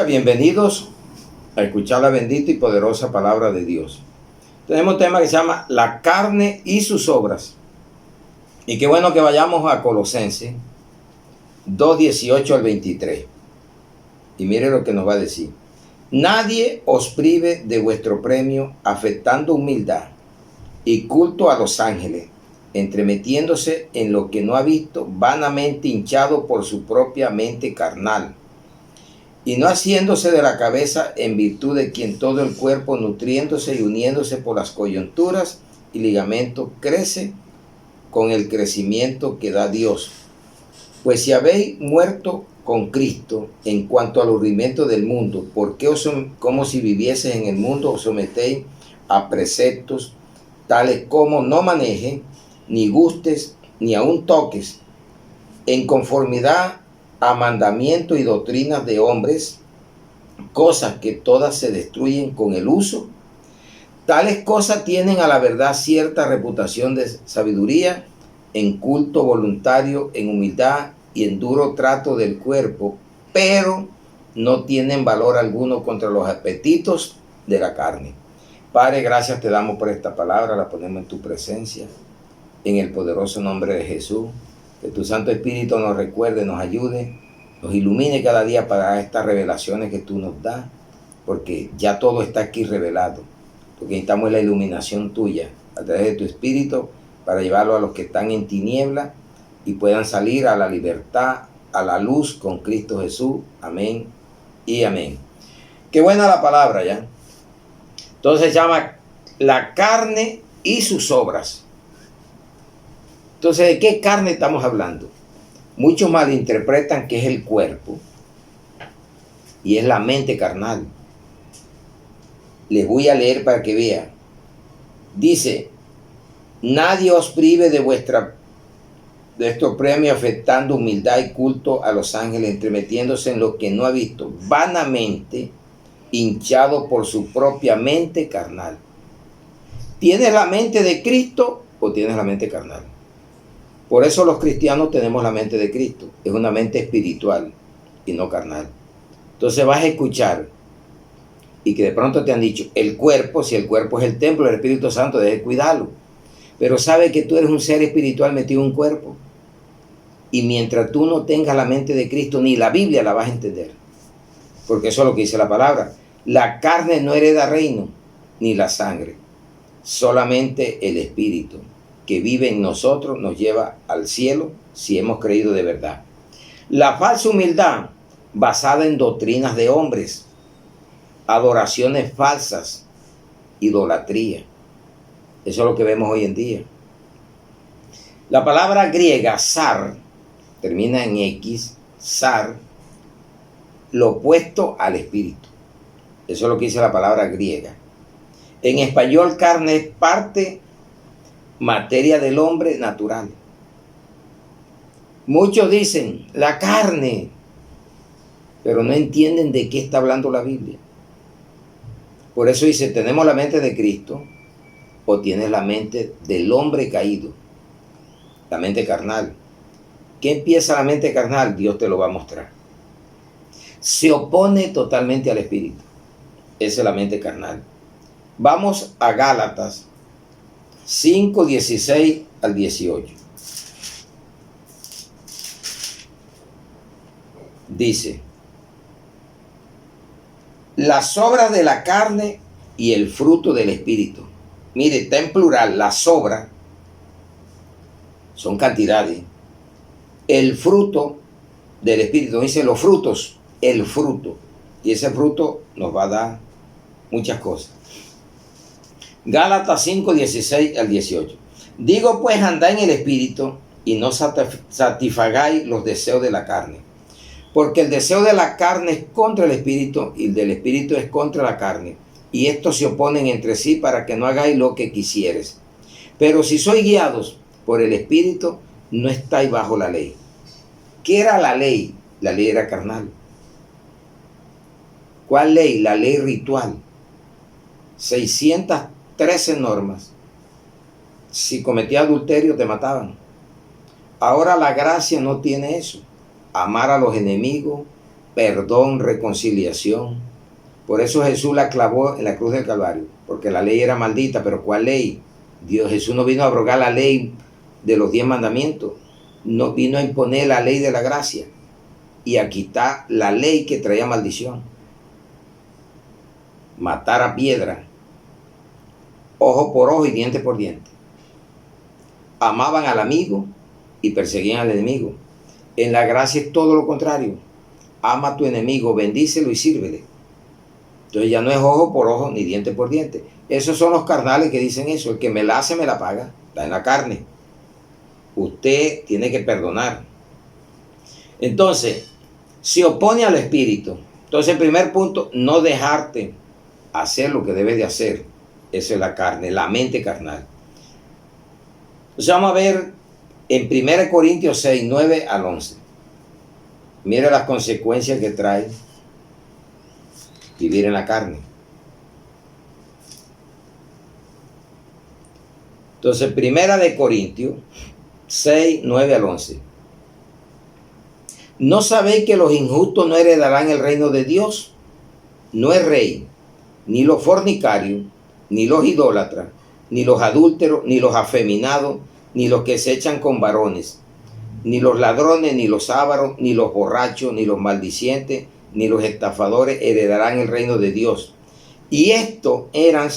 Bienvenidos a escuchar la bendita y poderosa palabra de Dios. Tenemos un tema que se llama la carne y sus obras. Y qué bueno que vayamos a Colosenses 2:18 al 23. Y mire lo que nos va a decir. Nadie os prive de vuestro premio, afectando humildad y culto a los ángeles, entremetiéndose en lo que no ha visto, vanamente hinchado por su propia mente carnal, y no haciéndose de la cabeza, en virtud de quien todo el cuerpo, nutriéndose y uniéndose por las coyunturas y ligamentos, crece con el crecimiento que da Dios. Pues si habéis muerto con Cristo en cuanto al aburrimiento del mundo, ¿por qué como si vivieses en el mundo os sometéis a preceptos tales como no manejes, ni gustes, ni aun toques, en conformidad a mandamientos y doctrinas de hombres, cosas que todas se destruyen con el uso? Tales cosas tienen a la verdad cierta reputación de sabiduría, en culto voluntario, en humildad y en duro trato del cuerpo, pero no tienen valor alguno contra los apetitos de la carne. Padre, gracias te damos por esta palabra, la ponemos en tu presencia, en el poderoso nombre de Jesús. Que tu Santo Espíritu nos recuerde, nos ayude, nos ilumine cada día para estas revelaciones que tú nos das, porque ya todo está aquí revelado. Lo que necesitamos es la iluminación tuya a través de tu Espíritu para llevarlo a los que están en tiniebla y puedan salir a la libertad, a la luz con Cristo Jesús. Amén y amén. Qué buena la palabra, ¿ya? Entonces se llama la carne y sus obras. Entonces, ¿de qué carne estamos hablando? Muchos malinterpretan que es el cuerpo y es la mente carnal. Les voy a leer para que vean. Dice, nadie os prive de vuestro premio, afectando humildad y culto a los ángeles, entremetiéndose en lo que no ha visto, vanamente hinchado por su propia mente carnal. ¿Tienes la mente de Cristo o tienes la mente carnal? Por eso los cristianos tenemos la mente de Cristo. Es una mente espiritual y no carnal. Entonces vas a escuchar y que de pronto te han dicho, el cuerpo, si el cuerpo es el templo del Espíritu Santo, debes cuidarlo. Pero sabe que tú eres un ser espiritual metido en un cuerpo. Y mientras tú no tengas la mente de Cristo, ni la Biblia la vas a entender. Porque eso es lo que dice la palabra. La carne no hereda reino, ni la sangre. Solamente el Espíritu que vive en nosotros nos lleva al cielo si hemos creído de verdad. La falsa humildad basada en doctrinas de hombres, adoraciones falsas, idolatría. Eso es lo que vemos hoy en día. La palabra griega zar termina en X, zar, lo opuesto al espíritu. Eso es lo que dice la palabra griega. En español, carne es parte, materia del hombre natural. Muchos dicen la carne, pero no entienden de qué está hablando la Biblia. Por eso dice, tenemos la mente de Cristo o tienes la mente del hombre caído, la mente carnal. ¿Qué empieza la mente carnal? Dios te lo va a mostrar. Se opone totalmente al espíritu. Esa es la mente carnal. Vamos a Gálatas 5:16 al 18. Dice, las obras de la carne y el fruto del espíritu. Mire, está en plural, las obras son cantidades. El fruto del espíritu, dice los frutos, el fruto. Y ese fruto nos va a dar muchas cosas. Gálatas 5:16 al 18. Digo pues, andad en el espíritu y no satisfagáis los deseos de la carne. Porque el deseo de la carne es contra el espíritu y el del espíritu es contra la carne. Y estos se oponen entre sí para que no hagáis lo que quisieres. Pero si sois guiados por el espíritu, no estáis bajo la ley. ¿Qué era la ley? La ley era carnal. ¿Cuál ley? La ley ritual. 613 normas. Si cometías adulterio te mataban. Ahora la gracia no tiene eso. Amar a los enemigos, perdón, reconciliación. Por eso Jesús la clavó en la cruz del Calvario, porque la ley era maldita. ¿Pero cuál ley? Jesús no vino a abrogar la ley de los 10 mandamientos, no vino a imponer la ley de la gracia y a quitar la ley que traía maldición. Matar a piedra, ojo por ojo y diente por diente. Amaban al amigo y perseguían al enemigo. En la gracia es todo lo contrario. Ama a tu enemigo, bendícelo y sírvele. Entonces ya no es ojo por ojo ni diente por diente. Esos son los carnales que dicen eso. El que me la hace, me la paga. Está en la carne. Usted tiene que perdonar. Entonces, se opone al espíritu. Entonces, el primer punto, no dejarte hacer lo que debes de hacer. Eso es la carne, la mente carnal. Entonces, vamos a ver en 1 Corintios 6, 9 al 11. Mira las consecuencias que trae vivir en la carne. Entonces, 1 Corintios 6, 9 al 11. ¿No sabéis que los injustos no heredarán el reino de Dios? No es rey, ni los fornicarios, ni los idólatras, ni los adúlteros, ni los afeminados, ni los que se echan con varones, ni los ladrones, ni los ávaros, ni los borrachos, ni los maldicientes, ni los estafadores heredarán el reino de Dios. Y estos eran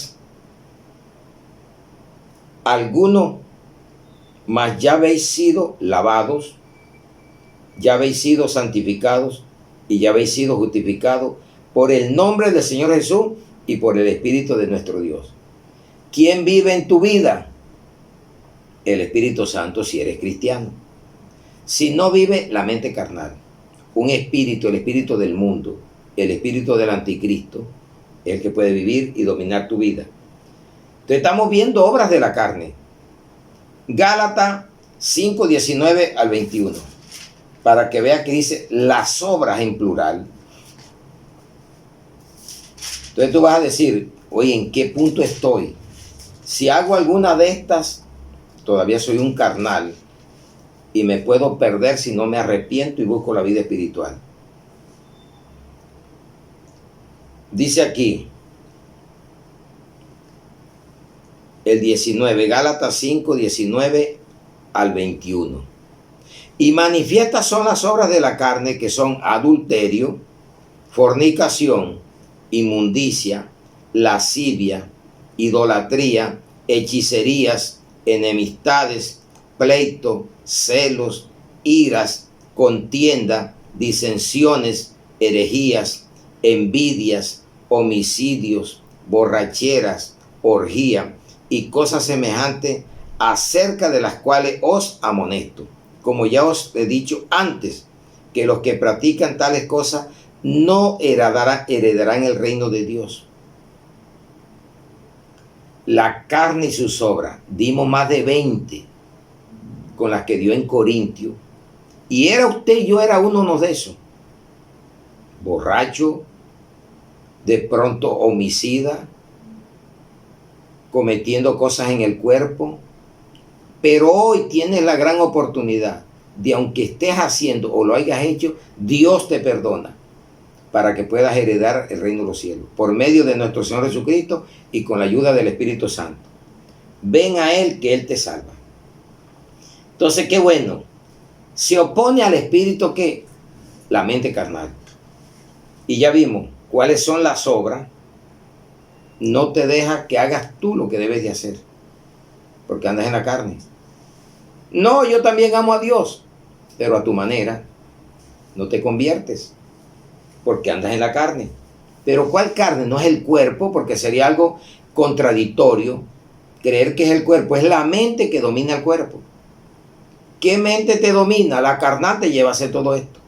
algunos, mas ya habéis sido lavados, ya habéis sido santificados y ya habéis sido justificados por el nombre del Señor Jesús y por el Espíritu de nuestro Dios. ¿Quién vive en tu vida? El Espíritu Santo, si eres cristiano. Si no vive, la mente carnal. Un espíritu, el espíritu del mundo, el espíritu del anticristo, es el que puede vivir y dominar tu vida. Entonces estamos viendo obras de la carne. Gálatas 5, 19 al 21. Para que vea que dice las obras en plural. Entonces tú vas a decir, oye, ¿en qué punto estoy? Si hago alguna de estas, todavía soy un carnal y me puedo perder si no me arrepiento y busco la vida espiritual. Dice aquí, el 19, Gálatas 5, 19 al 21. Y manifiestas son las obras de la carne, que son adulterio, fornicación, inmundicia, lascivia, idolatría, hechicerías, enemistades, pleito, celos, iras, contienda, disensiones, herejías, envidias, homicidios, borracheras, orgía y cosas semejantes, acerca de las cuales os amonesto, como ya os he dicho antes, que los que practican tales cosas no heredarán el reino de Dios. La carne y sus obras, dimos más de 20 con las que dio en Corintio, y era usted y yo era uno de esos, borracho, de pronto homicida, cometiendo cosas en el cuerpo. Pero hoy tienes la gran oportunidad de, aunque estés haciendo o lo hayas hecho, Dios te perdona para que puedas heredar el reino de los cielos por medio de nuestro Señor Jesucristo y con la ayuda del Espíritu Santo. Ven a Él, que Él te salva. Entonces, qué bueno. Se opone al espíritu, que la mente carnal. Y ya vimos cuáles son las obras. No te deja que hagas tú lo que debes de hacer, porque andas en la carne. No, yo también amo a Dios, pero a tu manera. No te conviertes, porque andas en la carne. Pero ¿cuál carne? No es el cuerpo, porque sería algo contradictorio creer que es el cuerpo. Es la mente que domina el cuerpo. ¿Qué mente te domina? La carnal te lleva a hacer todo esto.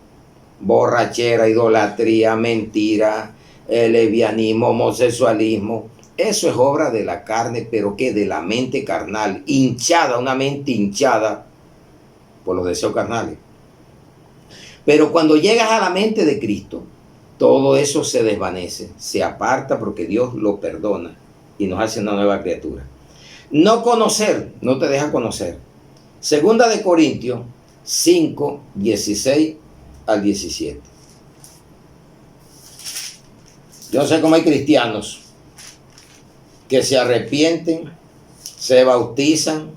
Borrachera, idolatría, mentira, lesbianismo, homosexualismo. Eso es obra de la carne, pero que de la mente carnal, hinchada, una mente hinchada por los deseos carnales. Pero cuando llegas a la mente de Cristo, todo eso se desvanece, se aparta, porque Dios lo perdona y nos hace una nueva criatura. No conocer, no te deja conocer. Segunda de Corintios 5, 16 al 17. Yo no sé cómo hay cristianos que se arrepienten, se bautizan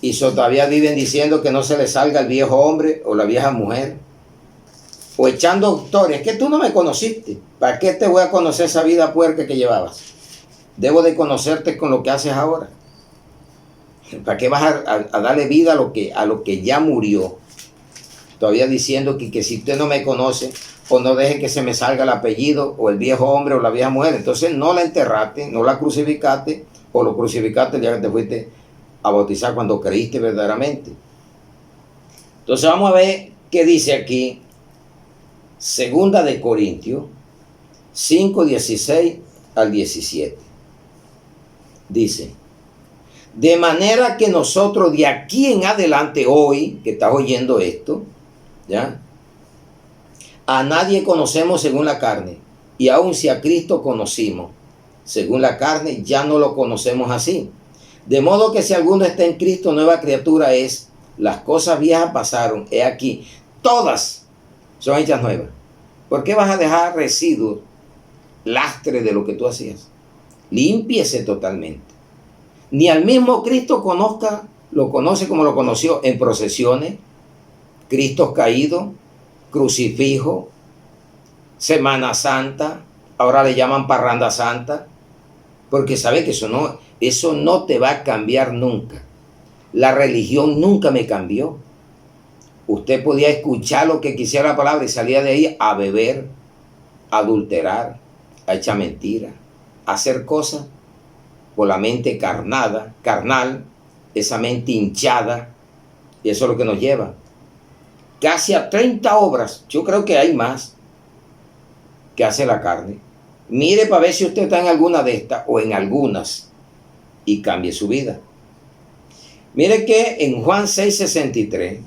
y todavía viven diciendo que no se les salga el viejo hombre o la vieja mujer. O echando historias, que tú no me conociste. ¿Para qué te voy a conocer esa vida puerca que llevabas? Debo de conocerte con lo que haces ahora. ¿Para qué vas a darle vida a lo que ya murió? Todavía diciendo que si usted no me conoce, o no deje que se me salga el apellido, o el viejo hombre o la vieja mujer. Entonces no la enterraste, no la crucificaste, o lo crucificaste el día que te fuiste a bautizar cuando creíste verdaderamente. Entonces vamos a ver qué dice aquí. Segunda de Corintios 5, 16 al 17. Dice: de manera que nosotros de aquí en adelante, hoy que estás oyendo esto, ¿ya? A nadie conocemos según la carne, y aun si a Cristo conocimos según la carne, ya no lo conocemos así. De modo que si alguno está en Cristo, nueva criatura es. Las cosas viejas pasaron, he aquí, todas son hechas nuevas. ¿Por qué vas a dejar residuos, lastre de lo que tú hacías? Límpiese totalmente. Ni al mismo Cristo lo conoce como lo conoció en procesiones, Cristos caídos, crucifijo, Semana Santa, ahora le llaman parranda santa, porque sabe que eso no te va a cambiar nunca. La religión nunca me cambió. Usted podía escuchar lo que quisiera la palabra y salía de ahí a beber, a adulterar, a echar mentiras, a hacer cosas por la mente carnal, esa mente hinchada, y eso es lo que nos lleva. Casi a 30 obras, yo creo que hay más, que hace la carne. Mire para ver si usted está en alguna de estas o en algunas y cambie su vida. Mire que en Juan 6:63,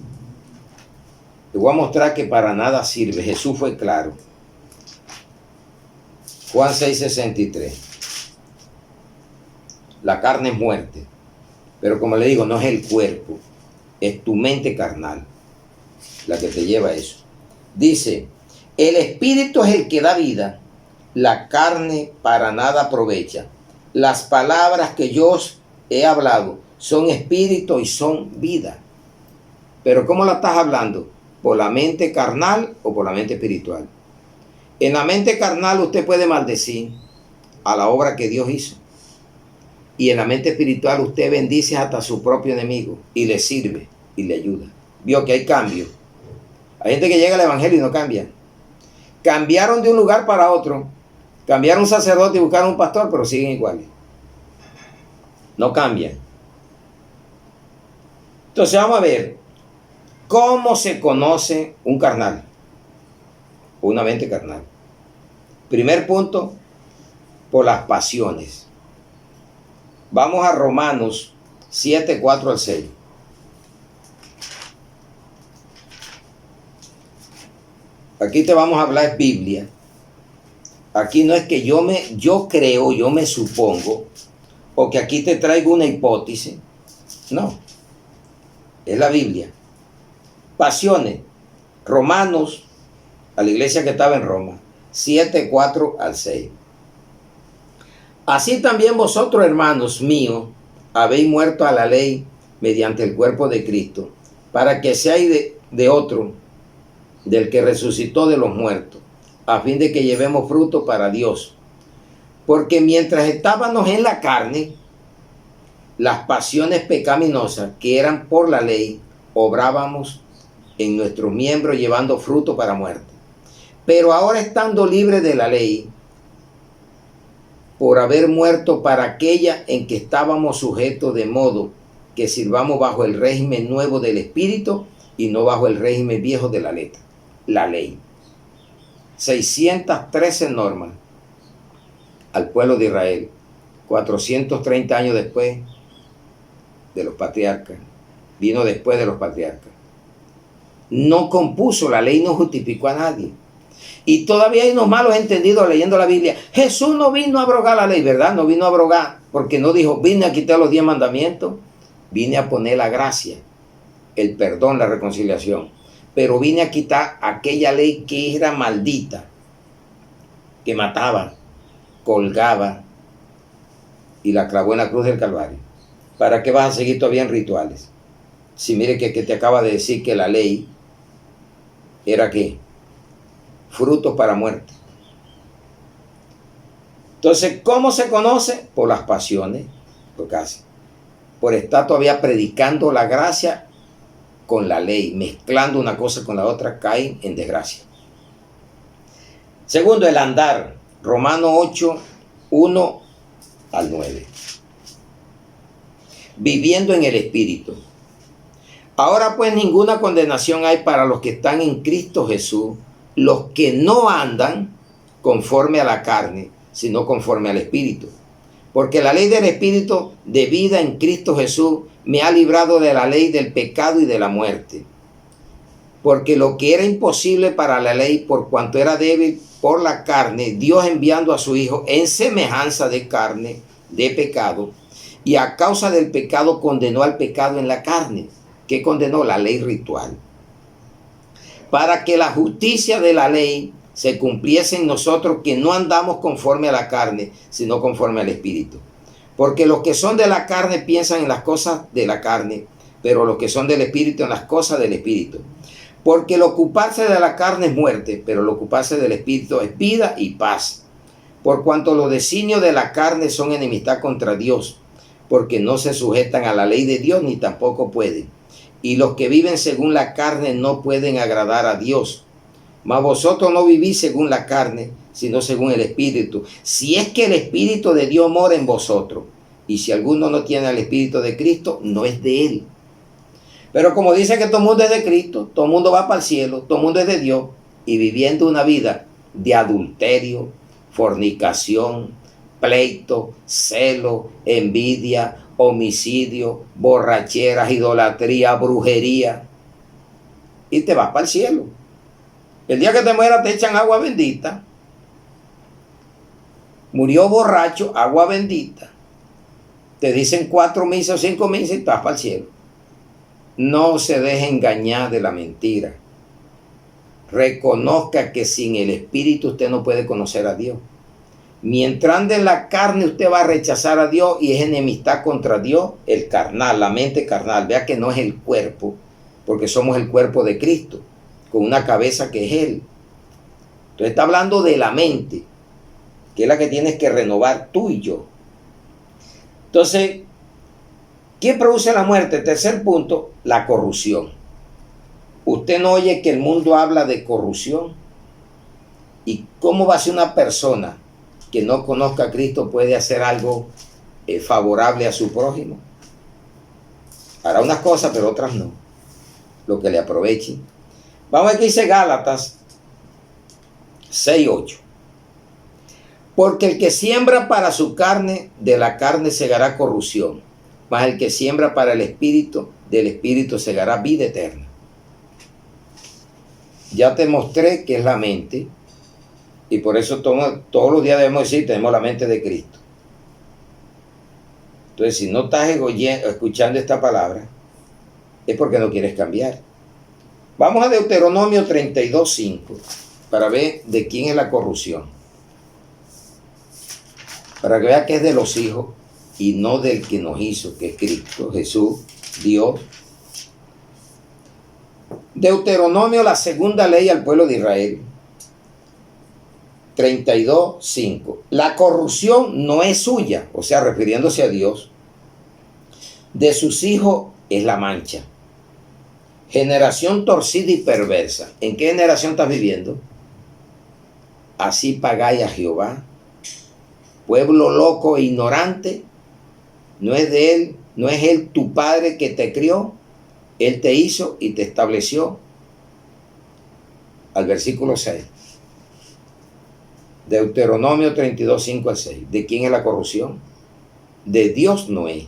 te voy a mostrar que para nada sirve. Jesús fue claro. Juan 6:63. La carne es muerte, pero como le digo, no es el cuerpo, es tu mente carnal la que te lleva a eso. Dice: el espíritu es el que da vida, la carne para nada aprovecha. Las palabras que yo os he hablado son espíritu y son vida. Pero ¿cómo la estás hablando? ¿Por la mente carnal o por la mente espiritual? En la mente carnal usted puede maldecir a la obra que Dios hizo. Y en la mente espiritual usted bendice hasta a su propio enemigo y le sirve y le ayuda. Vio que hay cambio. Hay gente que llega al evangelio y no cambia. Cambiaron de un lugar para otro. Cambiaron un sacerdote y buscaron un pastor, pero siguen iguales. No cambian. Entonces vamos a ver cómo se conoce un carnal o una mente carnal. Primer punto, por las pasiones. Vamos a Romanos 7, 4 al 6. Aquí te vamos a hablar Biblia. Aquí no es que yo creo, yo me supongo, o que aquí te traigo una hipótesis. No. Es la Biblia. Pasiones. Romanos, a la iglesia que estaba en Roma, 7, 4 al 6. Así también vosotros, hermanos míos, habéis muerto a la ley mediante el cuerpo de Cristo, para que seáis de otro, del que resucitó de los muertos, a fin de que llevemos fruto para Dios. Porque mientras estábamos en la carne, las pasiones pecaminosas que eran por la ley, obrábamos en nuestros miembros llevando fruto para muerte. Pero ahora, estando libres de la ley, por haber muerto para aquella en que estábamos sujetos, de modo que sirvamos bajo el régimen nuevo del Espíritu y no bajo el régimen viejo de la letra, la ley. 613 normas al pueblo de Israel, 430 años después de los patriarcas, vino después de los patriarcas. No compuso la ley, no justificó a nadie. Y todavía hay unos malos entendidos leyendo la Biblia. Jesús no vino a abrogar la ley, ¿verdad? No vino a abrogar, porque no dijo, vine a quitar los 10 mandamientos. Vine a poner la gracia, el perdón, la reconciliación. Pero vine a quitar aquella ley que era maldita, que mataba, colgaba y la clavó en la cruz del Calvario. ¿Para qué vas a seguir todavía en rituales? Si mire que te acaba de decir que la ley era ¿qué? Frutos para muerte. Entonces, ¿cómo se conoce? Por las pasiones, lo que hace. Por estar todavía predicando la gracia con la ley, mezclando una cosa con la otra, caen en desgracia. Segundo, el andar. Romanos 8, 1 al 9. Viviendo en el Espíritu. Ahora pues ninguna condenación hay para los que están en Cristo Jesús, los que no andan conforme a la carne, sino conforme al Espíritu. Porque la ley del Espíritu de vida en Cristo Jesús me ha librado de la ley del pecado y de la muerte. Porque lo que era imposible para la ley, por cuanto era débil por la carne, Dios enviando a su Hijo en semejanza de carne, de pecado, y a causa del pecado condenó al pecado en la carne. ¿Qué condenó? La ley ritual. Para que la justicia de la ley se cumpliese en nosotros, que no andamos conforme a la carne, sino conforme al Espíritu. Porque los que son de la carne piensan en las cosas de la carne, pero los que son del Espíritu en las cosas del Espíritu. Porque el ocuparse de la carne es muerte, pero el ocuparse del Espíritu es vida y paz. Por cuanto los designios de la carne son enemistad contra Dios, porque no se sujetan a la ley de Dios, ni tampoco pueden. Y los que viven según la carne no pueden agradar a Dios. Mas vosotros no vivís según la carne, sino según el Espíritu. Si es que el Espíritu de Dios mora en vosotros. Y si alguno no tiene al Espíritu de Cristo, no es de él. Pero como dice que todo el mundo es de Cristo, todo el mundo va para el cielo, todo el mundo es de Dios, y viviendo una vida de adulterio, fornicación, pleito, celo, envidia, homicidio, borracheras, idolatría, brujería, y te vas para el cielo. El día que te mueras te echan agua bendita. Murió borracho, agua bendita. Te dicen 4 misas o 5 misas y te vas para el cielo. No se deje engañar de la mentira. Reconozca que sin el Espíritu usted no puede conocer a Dios. Mientras ande en la carne, usted va a rechazar a Dios y es enemistad contra Dios, el carnal, la mente carnal. Vea que no es el cuerpo, porque somos el cuerpo de Cristo, con una cabeza que es Él. Entonces está hablando de la mente, que es la que tienes que renovar tú y yo. Entonces, ¿qué produce la muerte? Tercer punto, la corrupción. Usted no oye que el mundo habla de corrupción. ¿Y cómo va a ser una persona que no conozca a Cristo puede hacer algo favorable a su prójimo? Hará unas cosas, pero otras no. Lo que le aproveche. Vamos a ver qué dice Gálatas 6:8. Porque el que siembra para su carne, de la carne segará corrupción. Mas el que siembra para el Espíritu, del Espíritu segará vida eterna. Ya te mostré que es la mente. Y por eso todos los días debemos decir, tenemos la mente de Cristo. Entonces, si no estás escuchando esta palabra, es porque no quieres cambiar. Vamos a Deuteronomio 32:5 para ver de quién es la corrupción. Para que vea que es de los hijos y no del que nos hizo, que es Cristo, Jesús, Dios. Deuteronomio, la segunda ley al pueblo de Israel. 32:5. La corrupción no es suya, o sea, refiriéndose a Dios. De sus hijos es la mancha. Generación torcida y perversa. ¿En qué generación estás viviendo? Así pagáis a Jehová. Pueblo loco e ignorante. No es de él, no es él tu padre que te crió. Él te hizo y te estableció. Al versículo 6. Deuteronomio 32:5 al 6. ¿De quién es la corrupción? De Dios no es.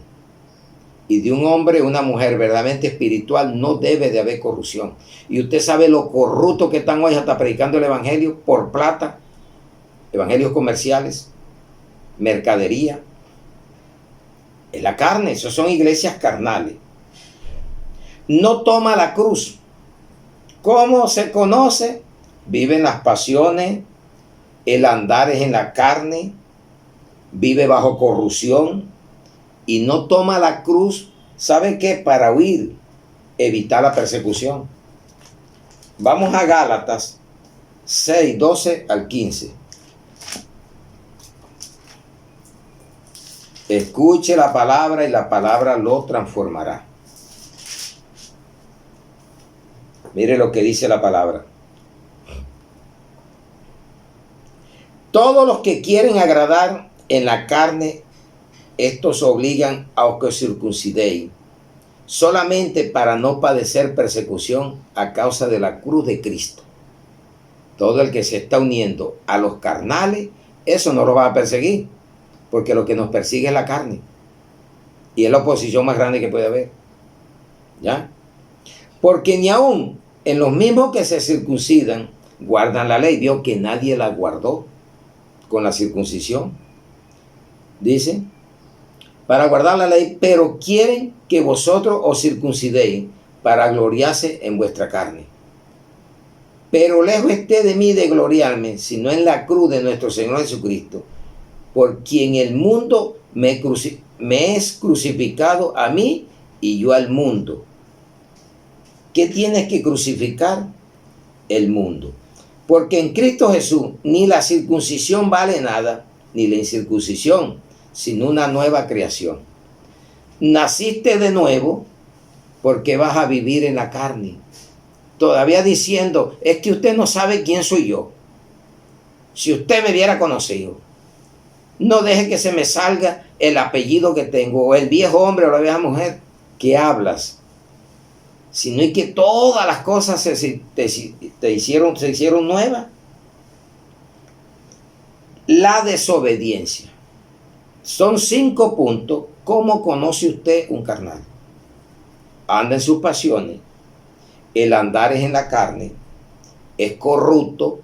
Y de un hombre, una mujer verdaderamente espiritual no debe de haber corrupción. Y usted sabe lo corrupto que están hoy hasta predicando el evangelio por plata, evangelios comerciales, mercadería. Es la carne, eso son iglesias carnales. No toma la cruz. ¿Cómo se conoce? Viven las pasiones, el andar es en la carne, vive bajo corrupción y no toma la cruz, ¿sabe qué? Para huir, evitar la persecución. Vamos a Gálatas 6, 12 al 15. Escuche la palabra y la palabra lo transformará. Mire lo que dice la palabra. Todos los que quieren agradar en la carne, estos obligan a que os circuncidéis, solamente para no padecer persecución a causa de la cruz de Cristo. Todo el que se está uniendo a los carnales, eso no lo va a perseguir, porque lo que nos persigue es la carne. Y es la oposición más grande que puede haber. ¿Ya? Porque ni aún en los mismos que se circuncidan guardan la ley. Vio que nadie la guardó con la circuncisión. Dice, para guardar la ley, pero quieren que vosotros os circuncidéis para gloriarse en vuestra carne. Pero lejos esté de mí de gloriarme, sino en la cruz de nuestro Señor Jesucristo, por quien el mundo me es crucificado a mí y yo al mundo. ¿Qué tienes que crucificar? El mundo. Porque en Cristo Jesús ni la circuncisión vale nada, ni la incircuncisión, sino una nueva creación. Naciste de nuevo porque vas a vivir en la carne. Todavía diciendo, es que usted no sabe quién soy yo. Si usted me hubiera conocido, no deje que se me salga el apellido que tengo, o el viejo hombre o la vieja mujer. ¿Qué hablas? Sino es que todas las cosas se hicieron nuevas. La desobediencia. Son 5 puntos. ¿Cómo conoce usted un carnal? Anda en sus pasiones. El andar es en la carne. Es corrupto.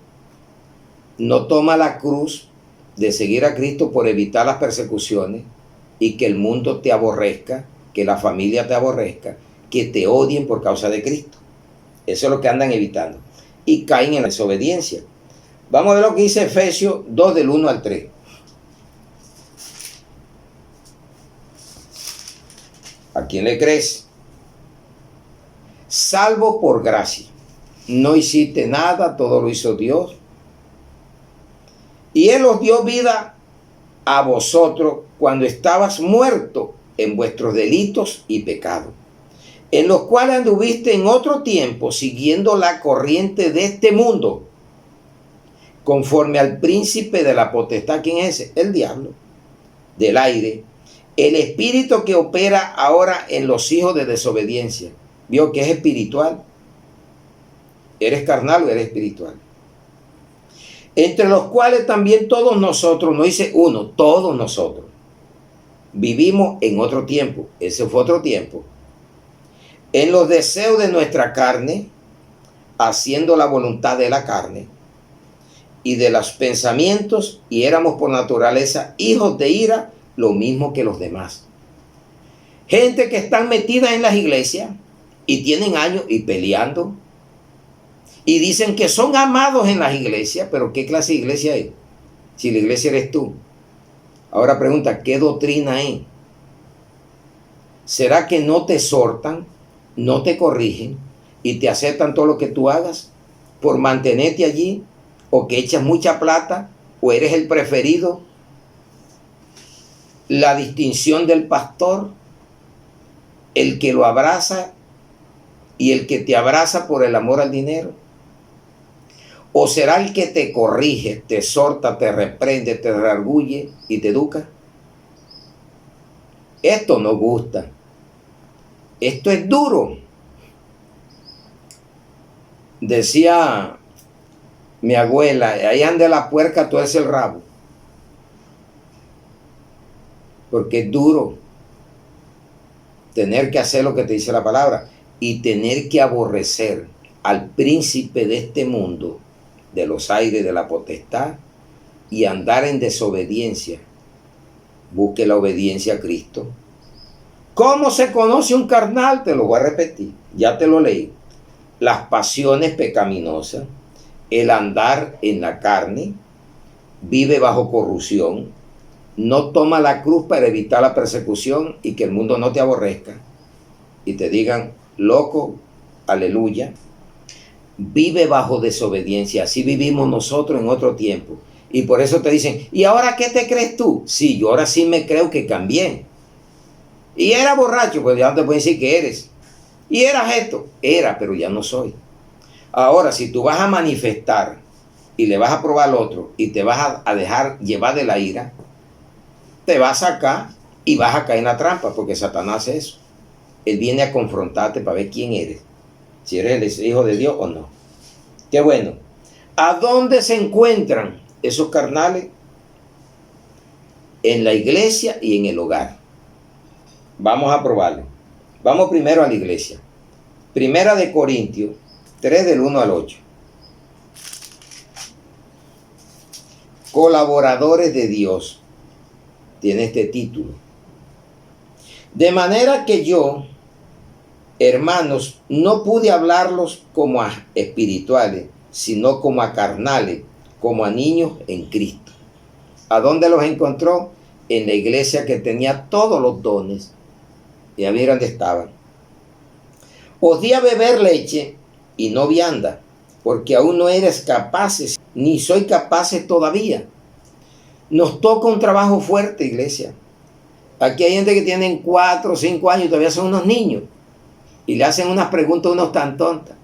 No toma la cruz de seguir a Cristo por evitar las persecuciones y que el mundo te aborrezca, que la familia te aborrezca, que te odien por causa de Cristo. Eso es lo que andan evitando. Y caen en la desobediencia. Vamos a ver lo que dice Efesios 2 del 1 al 3. ¿A quién le crees? Salvo por gracia. No hiciste nada, todo lo hizo Dios. Y Él os dio vida a vosotros cuando estabas muertos en vuestros delitos y pecados, en los cuales anduviste en otro tiempo siguiendo la corriente de este mundo, conforme al príncipe de la potestad. ¿Quién es ese? El diablo, del aire, el espíritu que opera ahora en los hijos de desobediencia. Vio que es espiritual. ¿Eres carnal o eres espiritual? Entre los cuales también todos nosotros, no dice uno, todos nosotros, vivimos en otro tiempo. Ese fue otro tiempo. En los deseos de nuestra carne, haciendo la voluntad de la carne y de los pensamientos, y éramos por naturaleza hijos de ira, lo mismo que los demás. Gente que están metida en las iglesias y tienen años y peleando. Y dicen que son amados en las iglesias, pero ¿qué clase de iglesia es? Si la iglesia eres tú. Ahora pregunta, ¿qué doctrina es? ¿Será que no te exhortan, no te corrigen y te aceptan todo lo que tú hagas por mantenerte allí? ¿O que echas mucha plata? ¿O eres el preferido? La distinción del pastor, el que lo abraza y el que te abraza por el amor al dinero. ¿O será el que te corrige, te exhorta, te reprende, te redarguye y te educa? Esto no gusta. Esto es duro. Decía mi abuela, ahí ande la puerca, tú eres el rabo. Porque es duro tener que hacer lo que te dice la palabra y tener que aborrecer al príncipe de este mundo, de los aires, de la potestad, y andar en desobediencia. Busque la obediencia a Cristo. ¿Cómo se conoce un carnal? Te lo voy a repetir, ya te lo leí. Las pasiones pecaminosas, el andar en la carne, vive bajo corrupción, no toma la cruz para evitar la persecución y que el mundo no te aborrezca y te digan, loco, aleluya, vive bajo desobediencia. Así vivimos nosotros en otro tiempo. Y por eso te dicen, ¿y ahora qué te crees tú? Sí, yo ahora sí me creo que cambié. Y era borracho, pues ya no te pueden decir que eres. Y eras esto, era, pero ya no soy. Ahora, si tú vas a manifestar y le vas a probar al otro y te vas a dejar llevar de la ira, te vas a sacar y vas a caer en la trampa, porque Satanás hace eso. Él viene a confrontarte para ver quién eres, si eres el hijo de Dios o no. Qué bueno. ¿A dónde se encuentran esos carnales? En la iglesia y en el hogar. Vamos a probarlo. Vamos primero a la iglesia. Primera de Corintios 3 del 1 al 8. Colaboradores de Dios. Tiene este título. De manera que yo, hermanos, no pude hablarlos como a espirituales, sino como a carnales, como a niños en Cristo. ¿A dónde los encontró? En la iglesia que tenía todos los dones. Y a ver dónde estaban. Os di a beber leche y no vianda, porque aún no eres capaces, ni soy capaces todavía. Nos toca un trabajo fuerte, iglesia. Aquí hay gente que tienen 4 o 5 años y todavía son unos niños. Y le hacen unas preguntas a unos tan tontas.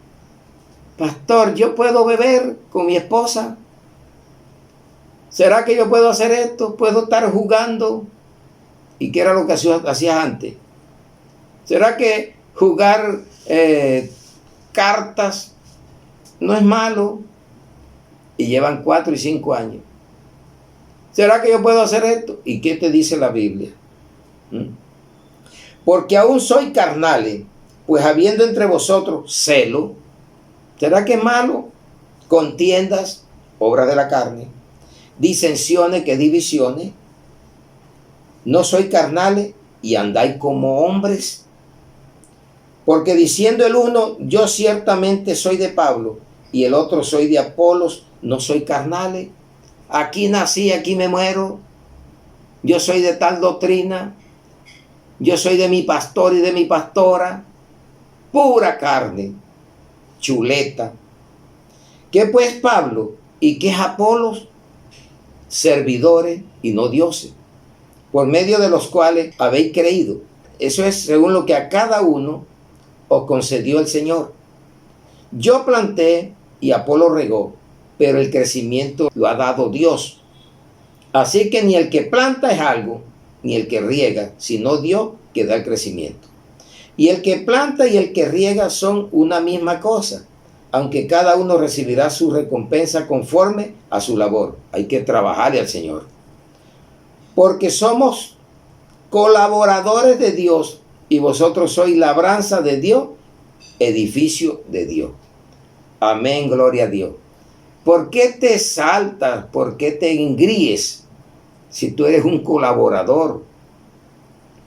Pastor, ¿yo puedo beber con mi esposa? ¿Será que yo puedo hacer esto? ¿Puedo estar jugando? ¿Y qué era lo que hacías antes? ¿Será que jugar cartas no es malo? Y llevan 4 y 5 años. ¿Será que yo puedo hacer esto? ¿Y qué te dice la Biblia? Porque aún soy carnales, pues habiendo entre vosotros celo, ¿será que es malo? Contiendas, obras de la carne, disensiones, que divisiones. No soy carnales y andáis como hombres. Porque diciendo el uno, yo ciertamente soy de Pablo, y el otro soy de Apolos, no soy carnales. Aquí nací, aquí me muero. Yo soy de tal doctrina. Yo soy de mi pastor y de mi pastora. Pura carne, chuleta. ¿Qué pues Pablo y qué es Apolos? Servidores y no dioses, por medio de los cuales habéis creído. Eso es según lo que a cada uno os concedió el Señor. Yo planté y Apolo regó, pero el crecimiento lo ha dado Dios. Así que ni el que planta es algo, ni el que riega, sino Dios que da el crecimiento. Y el que planta y el que riega son una misma cosa, aunque cada uno recibirá su recompensa conforme a su labor. Hay que trabajarle al Señor. Porque somos colaboradores de Dios y vosotros sois labranza de Dios, edificio de Dios. Amén, gloria a Dios. ¿Por qué te saltas? ¿Por qué te engríes? Si tú eres un colaborador,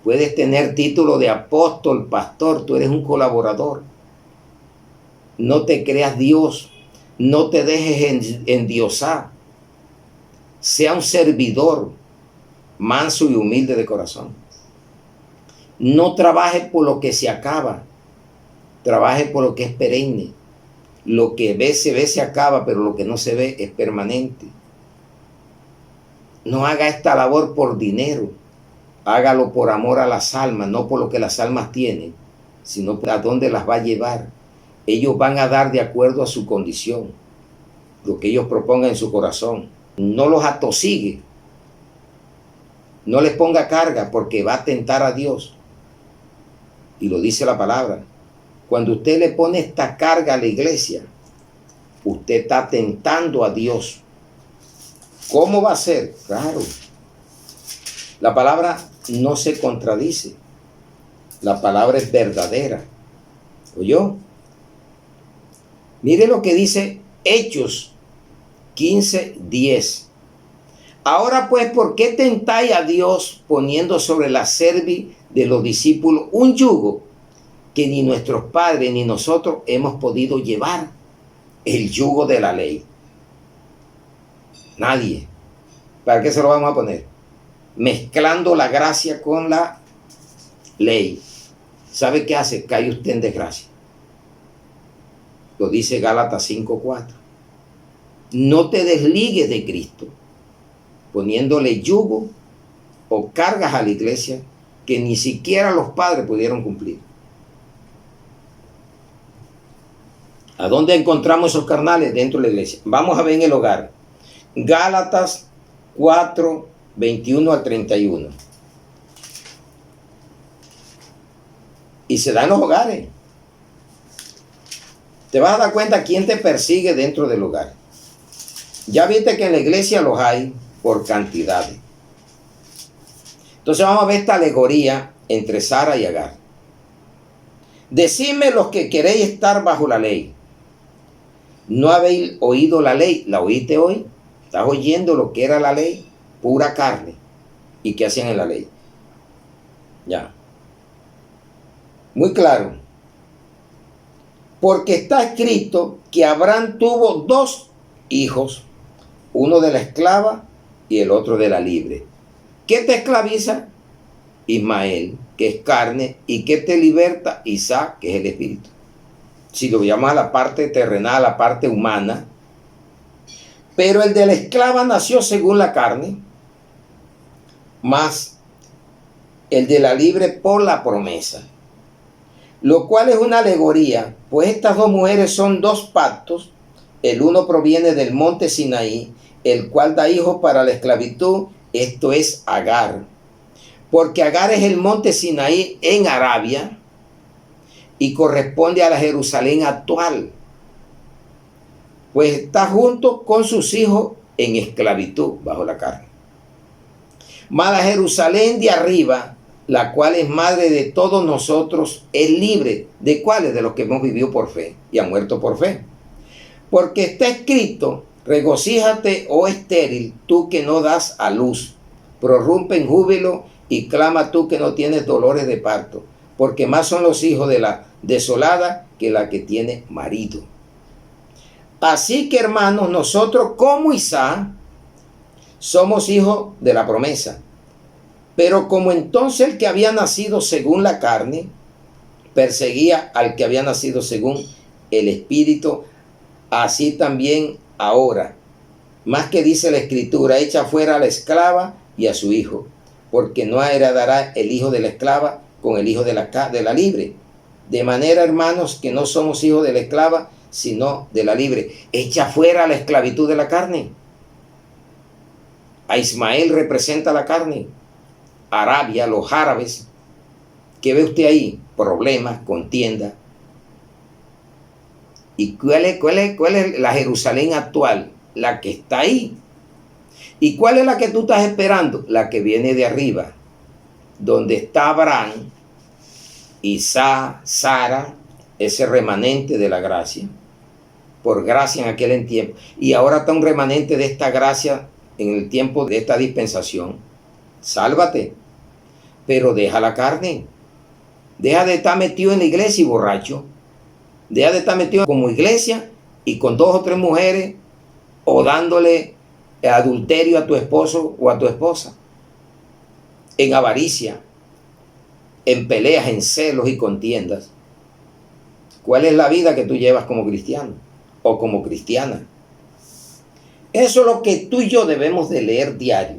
puedes tener título de apóstol, pastor, tú eres un colaborador. No te creas Dios, no te dejes endiosar. Sea un servidor, manso y humilde de corazón. No trabaje por lo que se acaba, trabaje por lo que es perenne. Lo que se ve, se acaba, pero lo que no se ve es permanente. No haga esta labor por dinero, hágalo por amor a las almas, no por lo que las almas tienen, sino a dónde las va a llevar. Ellos van a dar de acuerdo a su condición, lo que ellos propongan en su corazón. No los atosigue, no les ponga carga, porque va a tentar a Dios. Y lo dice la palabra. Cuando usted le pone esta carga a la iglesia, usted está tentando a Dios. ¿Cómo va a ser? Claro. La palabra no se contradice. La palabra es verdadera. ¿Oyó? Mire lo que dice Hechos 15:10. Ahora pues, ¿por qué tentáis a Dios poniendo sobre la cerviz de los discípulos un yugo que ni nuestros padres ni nosotros hemos podido llevar? El yugo de la ley. Nadie. ¿Para qué se lo vamos a poner? mezclando la gracia con la ley, ¿sabe qué hace? Cae usted en desgracia. Lo dice Gálatas 5:4. No te desligues de Cristo, poniéndole yugo o cargas a la iglesia que ni siquiera los padres pudieron cumplir. ¿A dónde encontramos esos carnales? Dentro de la iglesia. Vamos a ver en el hogar. Gálatas 4:21-31. Y se da en los hogares. Te vas a dar cuenta quién te persigue dentro del hogar. Ya viste que en la iglesia los hay por cantidades. Entonces vamos a ver esta alegoría entre Sara y Agar. Decidme los que queréis estar bajo la ley. ¿No habéis oído la ley? ¿La oíste hoy? ¿Estás oyendo lo que era la ley? Pura carne. ¿Y qué hacían en la ley? Ya. Muy claro. Porque está escrito que Abraham tuvo 2 hijos, uno de la esclava y el otro de la libre. ¿Qué te esclaviza? Ismael, que es carne, y ¿qué te liberta? Isaac, que es el espíritu. Si lo llamamos a la parte terrenal, a la parte humana. Pero el de la esclava nació según la carne, más el de la libre por la promesa. Lo cual es una alegoría, pues estas 2 mujeres son 2 pactos. El uno proviene del monte Sinaí, el cual da hijos para la esclavitud, esto es Agar. Porque Agar es el monte Sinaí en Arabia y corresponde a la Jerusalén actual, pues está junto con sus hijos en esclavitud bajo la carne. Mas la Jerusalén de arriba, la cual es madre de todos nosotros, es libre. ¿De cuáles? De los que hemos vivido por fe y han muerto por fe. Porque está escrito, regocíjate, oh estéril, tú que no das a luz, prorrumpe en júbilo y clama tú que no tienes dolores de parto, porque más son los hijos de la desolada que la que tiene marido. Así que, hermanos, nosotros como Isaac somos hijos de la promesa. Pero como entonces el que había nacido según la carne perseguía al que había nacido según el espíritu, así también ahora, más que dice la escritura, echa fuera a la esclava y a su hijo, porque no heredará el hijo de la esclava con el hijo de la libre. De manera, hermanos, que no somos hijos de la esclava, sino de la libre. Echa fuera la esclavitud de la carne. A Ismael representa la carne. Arabia, los árabes. ¿Qué ve usted ahí? Problemas, contienda. ¿Y cuál es la Jerusalén actual? La que está ahí. ¿Y cuál es la que tú estás esperando? La que viene de arriba, donde está Abraham, Isaac, Sara, ese remanente de la gracia, por gracia en aquel tiempo. Y ahora está un remanente de esta gracia en el tiempo de esta dispensación. Sálvate, pero deja la carne. Deja de estar metido en la iglesia y borracho. Deja de estar metido como iglesia y con 2 o 3 mujeres o dándole adulterio a tu esposo o a tu esposa. En avaricia, en peleas, en celos y contiendas. ¿Cuál es la vida que tú llevas como cristiano o como cristiana? Eso es lo que tú y yo debemos de leer diario.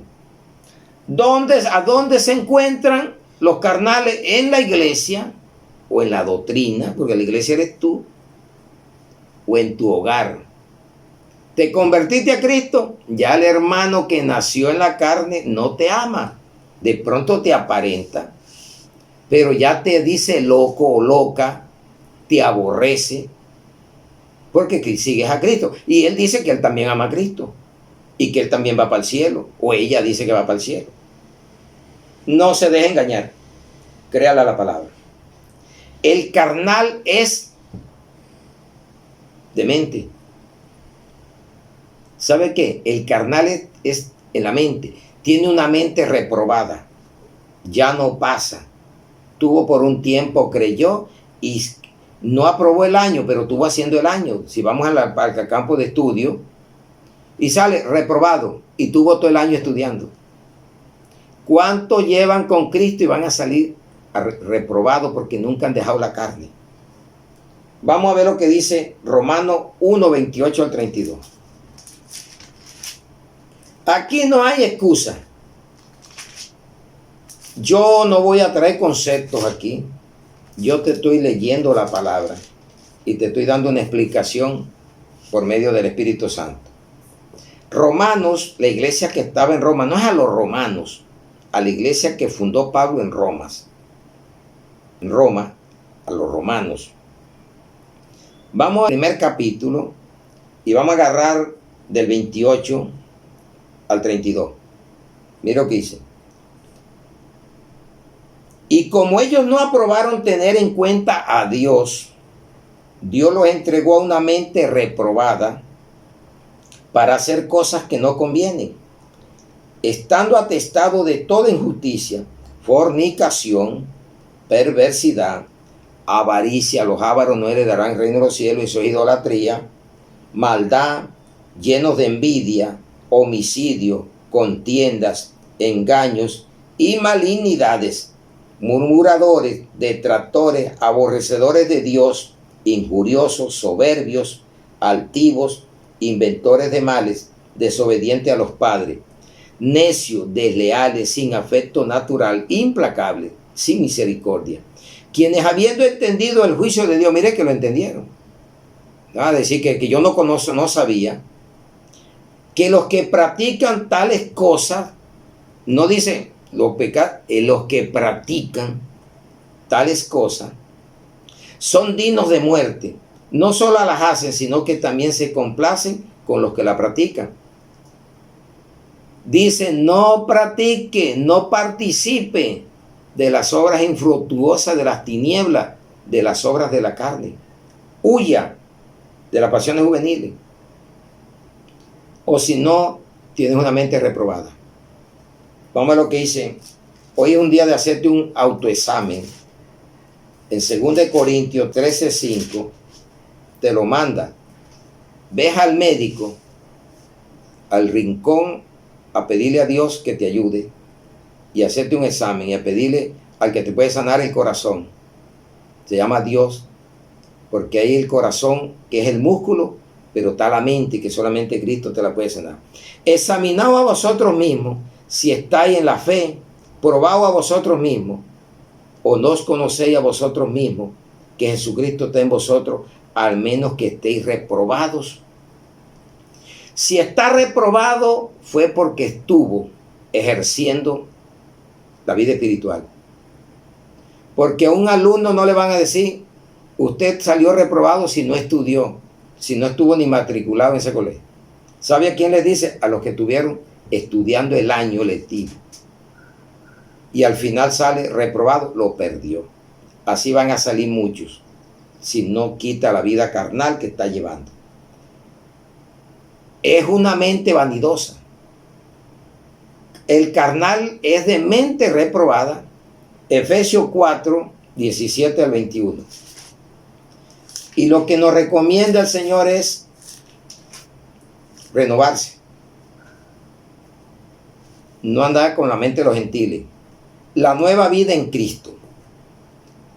¿A dónde se encuentran los carnales? En la iglesia o en la doctrina, porque la iglesia eres tú, o en tu hogar. ¿Te convertiste a Cristo? Ya el hermano que nació en la carne no te ama. De pronto te aparenta, pero ya te dice loco o loca, te aborrece, porque sigues a Cristo. Y él dice que él también ama a Cristo y que él también va para el cielo, o ella dice que va para el cielo. No se deje engañar, créala a la palabra. El carnal es demente. ¿Sabe qué? El carnal es en la mente. Tiene una mente reprobada. Ya no pasa. Tuvo por un tiempo, creyó y no aprobó el año, pero estuvo haciendo el año. Si vamos al campo de estudio y sale reprobado y tuvo todo el año estudiando. ¿Cuánto llevan con Cristo y van a salir reprobados porque nunca han dejado la carne? Vamos a ver lo que dice Romanos 1, 28 al 32. Aquí no hay excusa. Yo no voy a traer conceptos aquí. Yo te estoy leyendo la palabra y te estoy dando una explicación por medio del Espíritu Santo. Romanos, la iglesia que estaba en Roma, no es a los romanos, a la iglesia que fundó Pablo en Roma, a los romanos. Vamos al primer capítulo y vamos a agarrar del 28 al 32. Mira lo que dice. Y como ellos no aprobaron tener en cuenta a Dios, Dios los entregó a una mente reprobada para hacer cosas que no convienen, estando atestado de toda injusticia, fornicación, perversidad, avaricia. Los ávaros no heredarán el reino de los cielos. Eso es idolatría. Maldad, llenos de envidia, homicidio, contiendas, engaños y malignidades, murmuradores, detractores, aborrecedores de Dios, injuriosos, soberbios, altivos, inventores de males, desobedientes a los padres, necios, desleales, sin afecto natural, implacables, sin misericordia, quienes habiendo entendido el juicio de Dios, mire que lo entendieron. Decir que yo no conozco, no sabía, que los que practican tales cosas, no dice los que practican tales cosas, son dignos de muerte. No solo las hacen, sino que también se complacen con los que la practican. Dice, no practique, no participe de las obras infructuosas de las tinieblas, de las obras de la carne. Huya de las pasiones juveniles. O si no, tienes una mente reprobada. Vamos a lo que dice. Hoy es un día de hacerte un autoexamen. En 2 Corintios 13:5 te lo manda. Ves al médico, al rincón, a pedirle a Dios que te ayude y hacerte un examen y a pedirle al que te puede sanar el corazón. Se llama Dios, porque hay el corazón que es el músculo, pero está la mente que solamente Cristo te la puede sanar. Examinaos a vosotros mismos si estáis en la fe, probaos a vosotros mismos, o no os conocéis a vosotros mismos que Jesucristo está en vosotros, al menos que estéis reprobados. Si está reprobado fue porque estuvo ejerciendo la vida espiritual. Porque a un alumno no le van a decir, usted salió reprobado si no estudió, si no estuvo ni matriculado en ese colegio. ¿Sabe a quién les dice? A los que estuvieron estudiando el año lectivo. Y al final sale reprobado, lo perdió. Así van a salir muchos, si no quita la vida carnal que está llevando. Es una mente vanidosa. El carnal es de mente reprobada. Efesios 4, 17 al 21. Y lo que nos recomienda el Señor es renovarse. No andar con la mente de los gentiles. La nueva vida en Cristo.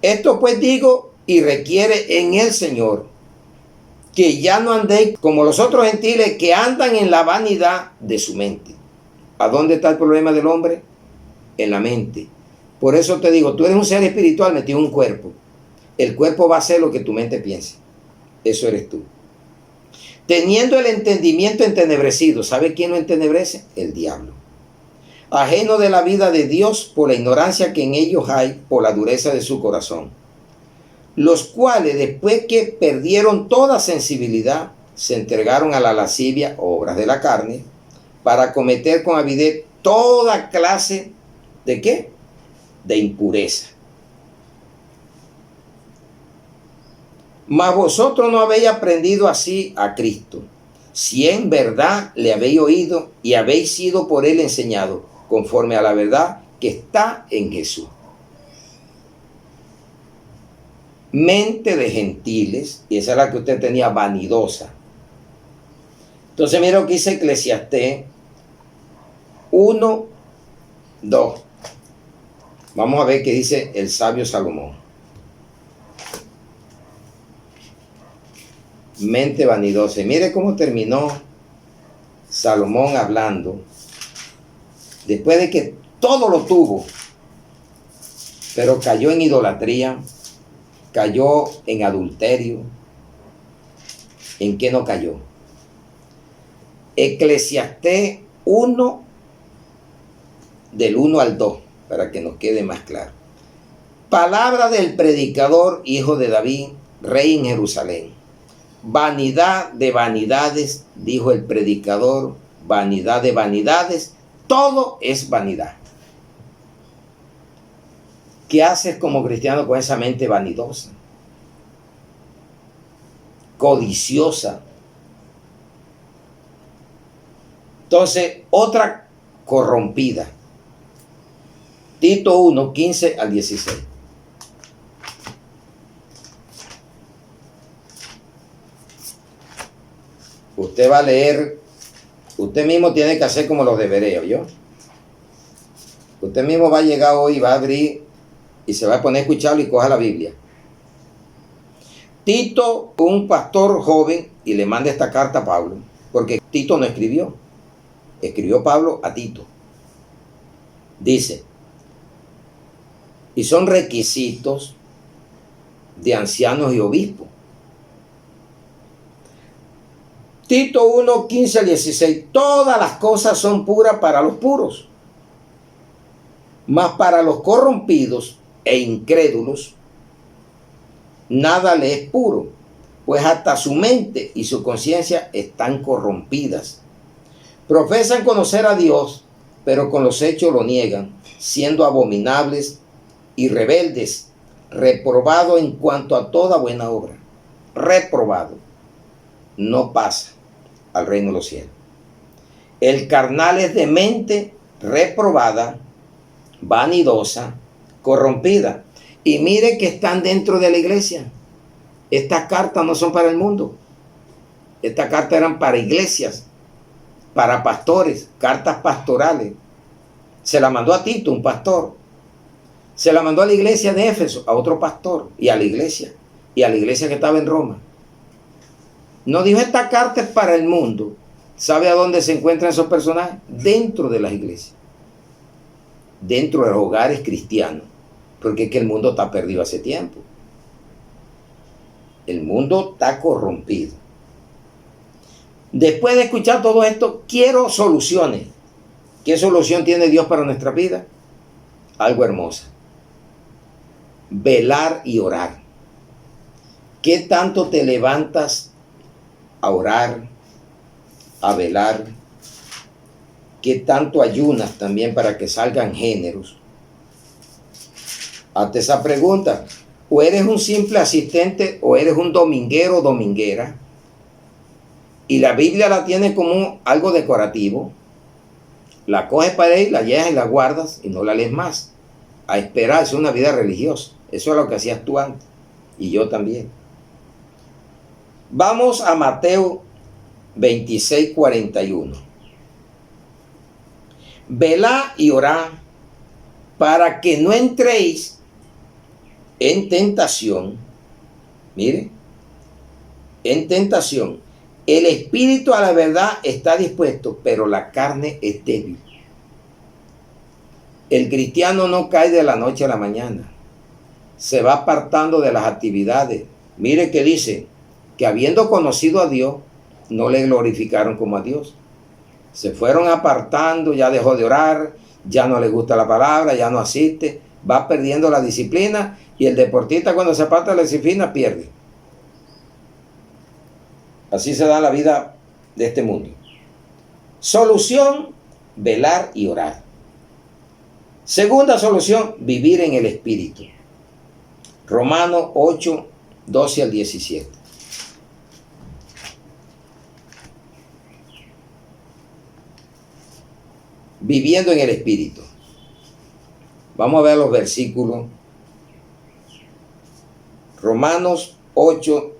Esto pues digo y requiere en el Señor que ya no andéis como los otros gentiles que andan en la vanidad de su mente. ¿A dónde está el problema del hombre? En la mente. Por eso te digo, tú eres un ser espiritual metido en un cuerpo. El cuerpo va a hacer lo que tu mente piense. Eso eres tú. Teniendo el entendimiento entenebrecido. ¿Sabe quién lo entenebrece? El diablo. Ajeno de la vida de Dios por la ignorancia que en ellos hay, por la dureza de su corazón. Los cuales después que perdieron toda sensibilidad, se entregaron a la lascivia, obras de la carne, para cometer con avidez toda clase de ¿qué? De impureza. Mas vosotros no habéis aprendido así a Cristo, si en verdad le habéis oído y habéis sido por él enseñado, conforme a la verdad que está en Jesús. Mente de gentiles, y esa es la que usted tenía, vanidosa. Entonces mira lo que dice Eclesiastés 1, 2. Vamos a ver qué dice el sabio Salomón. Mente vanidosa. Y mire cómo terminó Salomón hablando. Después de que todo lo tuvo, pero cayó en idolatría, cayó en adulterio. ¿En qué no cayó? Eclesiastés 1, del 1 al 2, para que nos quede más claro. Palabra del predicador, hijo de David, rey en Jerusalén. Vanidad de vanidades, dijo el predicador, vanidad de vanidades, todo es vanidad. ¿Qué haces como cristiano con esa mente vanidosa, codiciosa? Entonces, otra corrompida. Tito 1, 15 al 16. Usted va a leer, usted mismo tiene que hacer como los deberes, ¿oyó? Usted mismo va a llegar hoy, va a abrir y se va a poner a escucharlo y coja la Biblia. Tito, un pastor joven, y le manda esta carta a Pablo, porque Tito no escribió, escribió Pablo a Tito. Dice, y son requisitos de ancianos y obispos. Tito 1, 15 al 16, todas las cosas son puras para los puros, mas para los corrompidos e incrédulos nada le es puro, pues hasta su mente y su conciencia están corrompidas. Profesan conocer a Dios, pero con los hechos lo niegan, siendo abominables y rebeldes, reprobado en cuanto a toda buena obra. Reprobado, no pasa al reino de los cielos. El carnal es de mente reprobada, vanidosa, corrompida. Y mire que están dentro de la iglesia. Estas cartas no son para el mundo. Estas cartas eran para iglesias, para pastores, cartas pastorales. Se la mandó a Tito, un pastor. Se la mandó a la iglesia de Éfeso, a otro pastor, y a la iglesia que estaba en Roma. No dijo, esta carta es para el mundo. ¿Sabe a dónde se encuentran esos personajes? Dentro de las iglesias, dentro de los hogares cristianos, porque es que el mundo está perdido hace tiempo. El mundo está corrompido. Después de escuchar todo esto, quiero soluciones. ¿Qué solución tiene Dios para nuestra vida? Algo hermoso. Velar y orar. ¿Qué tanto te levantas a orar, a velar? ¿Qué tanto ayunas también para que salgan géneros? Hazte esa pregunta. O eres un simple asistente o eres un dominguero o dominguera y la Biblia la tiene como algo decorativo. La coges para ahí, la llevas y la guardas y no la lees más. A esperar, es una vida religiosa. Eso es lo que hacías tú antes y yo también. Vamos a Mateo 26, 41. Velad y orad para que no entréis en tentación. Mire, en tentación. El espíritu a la verdad está dispuesto, pero la carne es débil. El cristiano no cae de la noche a la mañana. Se va apartando de las actividades. Mire que dice que habiendo conocido a Dios, no le glorificaron como a Dios. Se fueron apartando, ya dejó de orar, ya no le gusta la palabra, ya no asiste, va perdiendo la disciplina y el deportista cuando se aparta de la disciplina pierde. Así se da la vida de este mundo. Solución, velar y orar. Segunda solución, vivir en el Espíritu. Romanos 8, 12 al 17. Viviendo en el Espíritu. Vamos a ver los versículos. Romanos 8,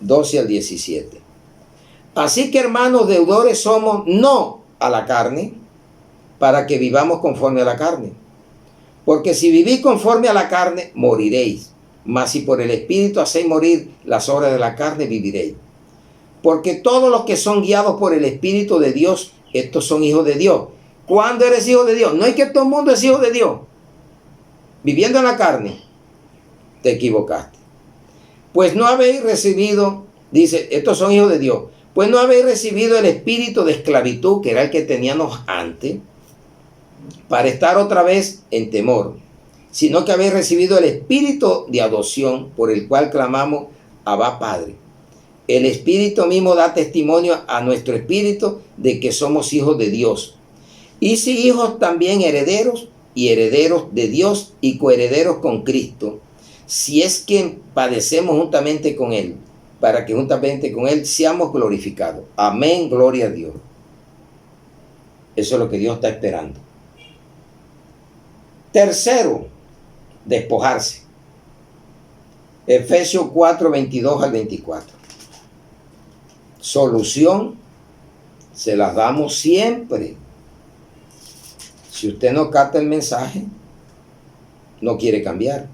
12 al 17. Así que, hermanos, deudores somos no a la carne, para que vivamos conforme a la carne. Porque si vivís conforme a la carne, moriréis. Mas si por el Espíritu hacéis morir las obras de la carne, viviréis. Porque todos los que son guiados por el Espíritu de Dios, estos son hijos de Dios. ¿Cuándo eres hijo de Dios? No es que todo el mundo es hijo de Dios. Viviendo en la carne, te equivocaste. Pues no habéis recibido, dice, estos son hijos de Dios. Pues no habéis recibido el espíritu de esclavitud, que era el que teníamos antes, para estar otra vez en temor, sino que habéis recibido el espíritu de adopción, por el cual clamamos, Abba Padre. El Espíritu mismo da testimonio a nuestro espíritu de que somos hijos de Dios. Y si hijos, también herederos, y herederos de Dios y coherederos con Cristo, si es que padecemos juntamente con Él, para que juntamente con Él seamos glorificados. Amén, gloria a Dios. Eso es lo que Dios está esperando. Tercero, despojarse. Efesios 4, 22 al 24. Solución se las damos siempre. Si usted no capta el mensaje, no quiere cambiar.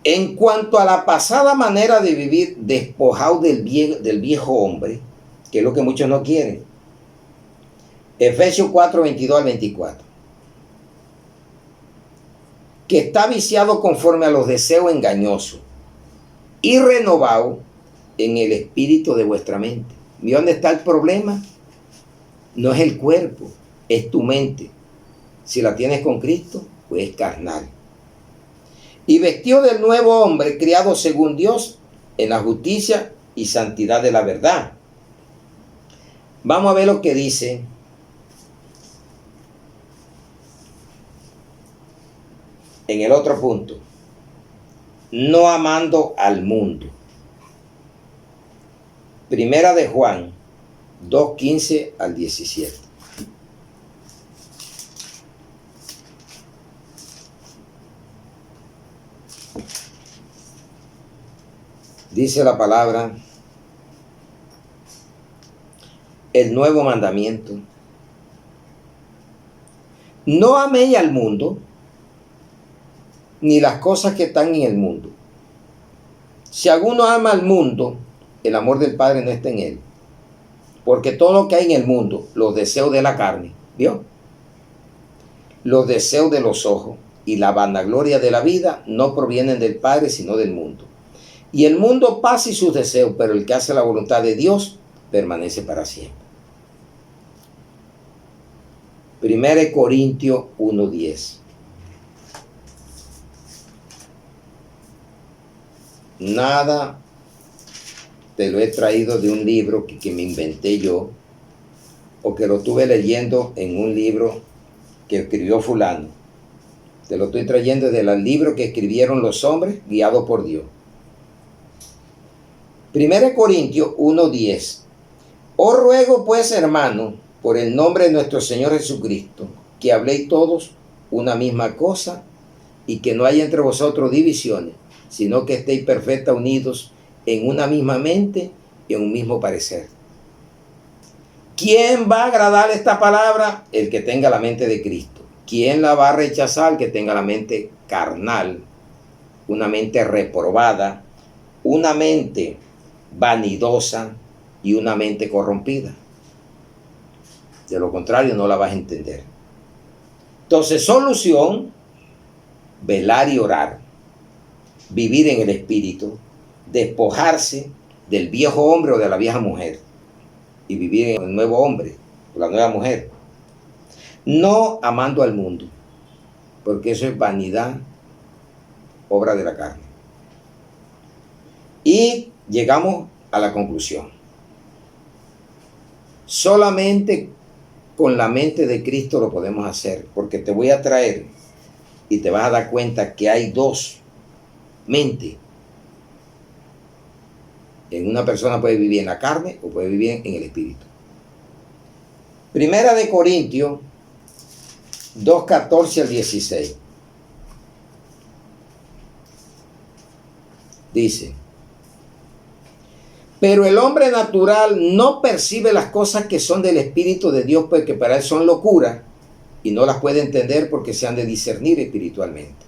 En cuanto a la pasada manera de vivir, despojado del viejo hombre, que es lo que muchos no quieren. Efesios 4, 22 al 24. Que está viciado conforme a los deseos engañosos y renovado en el espíritu de vuestra mente. ¿Y dónde está el problema? No es el cuerpo, es tu mente. Si la tienes con Cristo, pues es carnal. Y vestido del nuevo hombre, criado según Dios, en la justicia y santidad de la verdad. Vamos a ver lo que dice en el otro punto. No amando al mundo. Primera de Juan 2, 15 al 17. Dice la palabra, el nuevo mandamiento. No améis al mundo, ni las cosas que están en el mundo. Si alguno ama al mundo, el amor del Padre no está en él. Porque todo lo que hay en el mundo, los deseos de la carne, ¿vio? Los deseos de los ojos y la vanagloria de la vida no provienen del Padre, sino del mundo. Y el mundo pasa y sus deseos, pero el que hace la voluntad de Dios permanece para siempre. 1 Corintios 1:10. Nada te lo he traído de un libro que me inventé yo, o que lo estuve leyendo en un libro que escribió fulano. Te lo estoy trayendo del libro que escribieron los hombres guiados por Dios. 1 Corintios 1:10. Os ruego pues, hermano, por el nombre de nuestro Señor Jesucristo, que habléis todos una misma cosa y que no haya entre vosotros divisiones, sino que estéis perfectos unidos en una misma mente y en un mismo parecer. ¿Quién va a agradar esta palabra? El que tenga la mente de Cristo. ¿Quién la va a rechazar? El que tenga la mente carnal, una mente reprobada, una mente vanidosa y una mente corrompida. De lo contrario, no la vas a entender. Entonces, solución, velar y orar, vivir en el Espíritu, despojarse del viejo hombre o de la vieja mujer y vivir en el nuevo hombre o la nueva mujer. No amando al mundo, porque eso es vanidad, obra de la carne. Y llegamos a la conclusión. Solamente con la mente de Cristo lo podemos hacer, porque te voy a traer y te vas a dar cuenta que hay dos mentes. En una persona puede vivir en la carne o puede vivir en el espíritu. Primera de Corintios 2, 14 al 16. Dice: Pero el hombre natural no percibe las cosas que son del Espíritu de Dios, porque para él son locura y no las puede entender porque se han de discernir espiritualmente.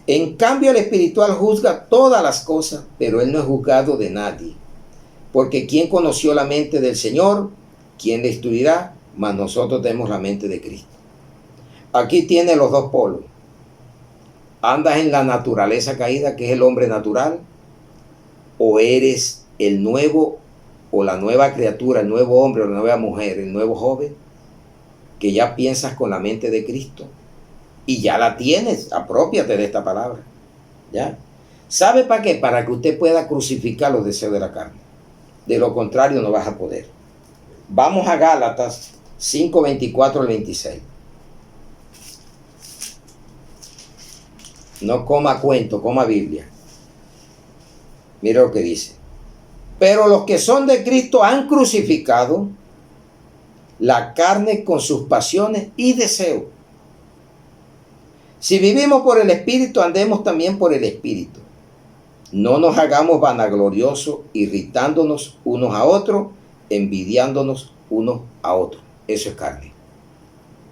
En cambio, el espiritual juzga todas las cosas, pero él no es juzgado de nadie. Porque ¿quién conoció la mente del Señor? ¿Quién le instruirá? Mas nosotros tenemos la mente de Cristo. Aquí tiene los dos polos. ¿Andas en la naturaleza caída, que es el hombre natural? ¿O eres el nuevo o la nueva criatura, el nuevo hombre o la nueva mujer, el nuevo joven, que ya piensas con la mente de Cristo? Y ya la tienes, apropiate de esta palabra. ¿Ya? ¿Sabe para qué? Para que usted pueda crucificar los deseos de la carne. De lo contrario no vas a poder. Vamos a Gálatas 5, 24 al 26. No coma cuento, coma Biblia. Mira lo que dice. Pero los que son de Cristo han crucificado la carne con sus pasiones y deseos. Si vivimos por el Espíritu, andemos también por el Espíritu. No nos hagamos vanagloriosos, irritándonos unos a otros, envidiándonos unos a otros. Eso es carne.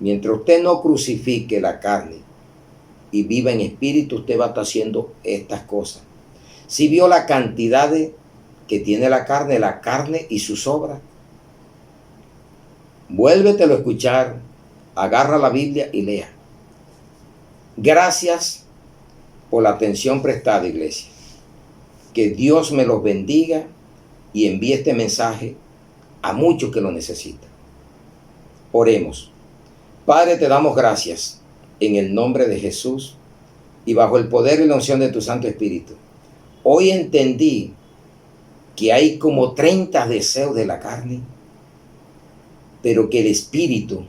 Mientras usted no crucifique la carne y viva en espíritu, usted va a estar haciendo estas cosas. Si vio la cantidad que tiene la carne y sus obras, vuélvetelo a escuchar, agarra la Biblia y lea. Gracias por la atención prestada, iglesia. Que Dios me los bendiga y envíe este mensaje a muchos que lo necesitan. Oremos. Padre, te damos gracias en el nombre de Jesús y bajo el poder y la unción de tu Santo Espíritu. Hoy entendí que hay como 30 deseos de la carne, pero que el Espíritu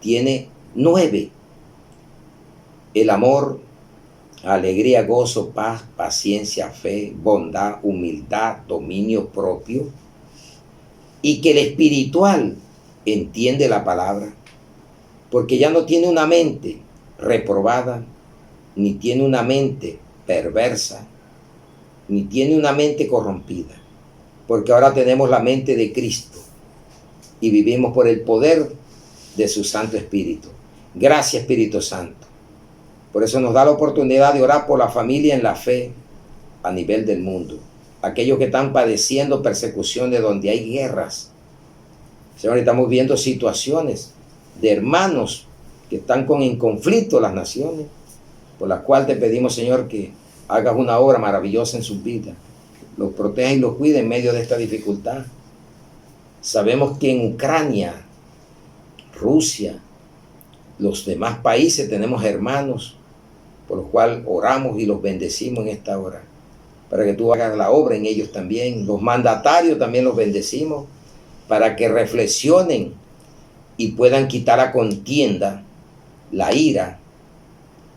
tiene 9. El amor, alegría, gozo, paz, paciencia, fe, bondad, humildad, dominio propio. Y que el espiritual entiende la palabra, porque ya no tiene una mente reprobada, ni tiene una mente perversa, ni tiene una mente corrompida, porque ahora tenemos la mente de Cristo y vivimos por el poder de su Santo Espíritu. Gracias, Espíritu Santo. Por eso nos da la oportunidad de orar por la familia en la fe a nivel del mundo. Aquellos que están padeciendo persecuciones donde hay guerras. Señor, estamos viendo situaciones de hermanos que están en conflicto las naciones, por las cuales te pedimos, Señor, que hagas una obra maravillosa en sus vidas. Los proteja y los cuide en medio de esta dificultad. Sabemos que en Ucrania, Rusia, los demás países tenemos hermanos por los cuales oramos y los bendecimos en esta hora, para que tú hagas la obra en ellos también. Los mandatarios también los bendecimos, para que reflexionen y puedan quitar la contienda, la ira,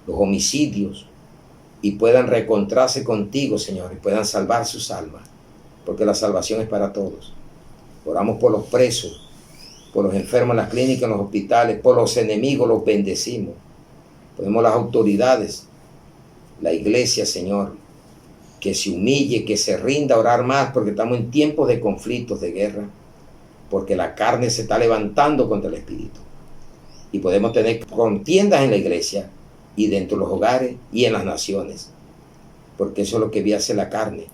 los homicidios, y puedan reencontrarse contigo, Señor, y puedan salvar sus almas, porque la salvación es para todos. Oramos por los presos, por los enfermos en las clínicas, en los hospitales, por los enemigos, los bendecimos. Ponemos las autoridades, la iglesia, Señor, que se humille, que se rinda a orar más, porque estamos en tiempos de conflictos, de guerra, porque la carne se está levantando contra el espíritu. Y podemos tener contiendas en la iglesia y dentro de los hogares y en las naciones, porque eso es lo que hace la carne.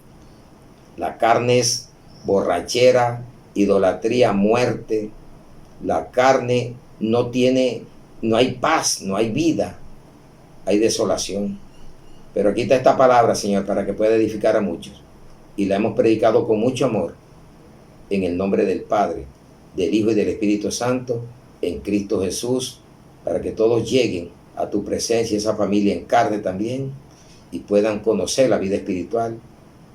La carne es borrachera, idolatría, muerte. La carne no hay paz, no hay vida, hay desolación. Pero aquí está esta palabra, Señor, para que pueda edificar a muchos. Y la hemos predicado con mucho amor, en el nombre del Padre, del Hijo y del Espíritu Santo, en Cristo Jesús, para que todos lleguen a tu presencia, esa familia en carne también, y puedan conocer la vida espiritual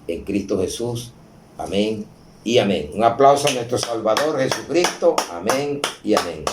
en Cristo Jesús. Amén y amén. Un aplauso a nuestro Salvador Jesucristo. Amén y amén.